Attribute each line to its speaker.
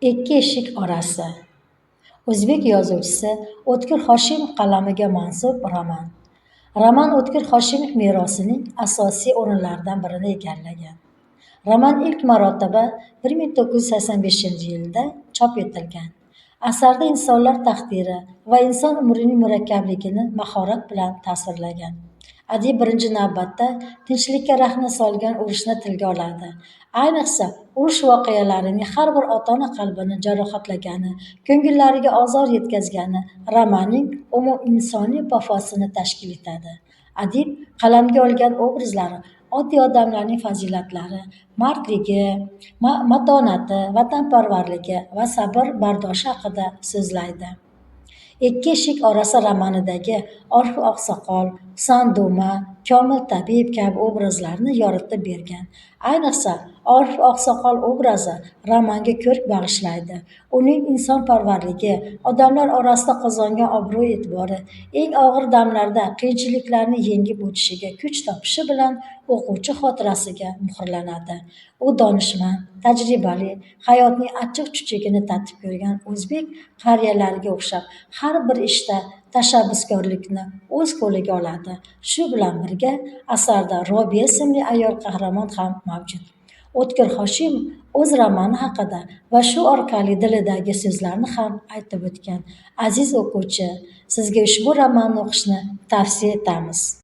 Speaker 1: Ikki eshik orasi. O'zbek yozuvchisi O'tkir Hoshimov qalamiga mansub roman. Roman O'tkir Hoshimov merosining asosiy o'rinlaridan birini egallagan. Roman ilk marotaba 1985-yilda chop etilgan. Asarda insonlar taqdiri va inson umrining murakkabligini mahorat bilan tasvirlagan. Adib birinchi navbatda tinchlikka rahna solgan urushni tilga oladi. Ayniqsa, urush voqealarining har bir ota-ona qalbini jarohatlagani, ko'ngillariga ozor yetkazgani romanning umuminsoniy pafosini tashkil etadi. Adib qalamga olgan obrazlari oddiy odamlarning fazilatlari, mardligi, matonati, vatanparvarligi va sabr-bardoshi haqida so'zlaydi. Ikki eshik orasi romanidagi Orif Oqsoqol, Husan Do'ma, Komil tabib kabi obrazlarni yoritib bergan. Ayniqsa, Orif Oqsoqol obrazi romanga ko'rk bag'ishlaydi. Uning insonparvarligi, odamlar orasida qozongan obro'-e'tibori, eng og'ir damlarda qiyinchiliklarni yengib o'tishiga kuch topishi bilan o'quvchi xotirasiga muhrlanadi. U donishmand, tajribali, hayotning achchiq-chuchugini tatib ko'rgan o'zbek qariyalariga o'xshab har bir ishda tashabbuskorlikni o'z qo'liga oladi. Shu bilan birga asarda Robiya ismli ayol qahramon ham mavjud. O'tkir Hoshimov o'z romani haqida va shu orqali dilidagi so'zlarni ham aytib o'tgan. Aziz o'quvchi, sizga ushbu romanni o'qishni tavsiya etamiz.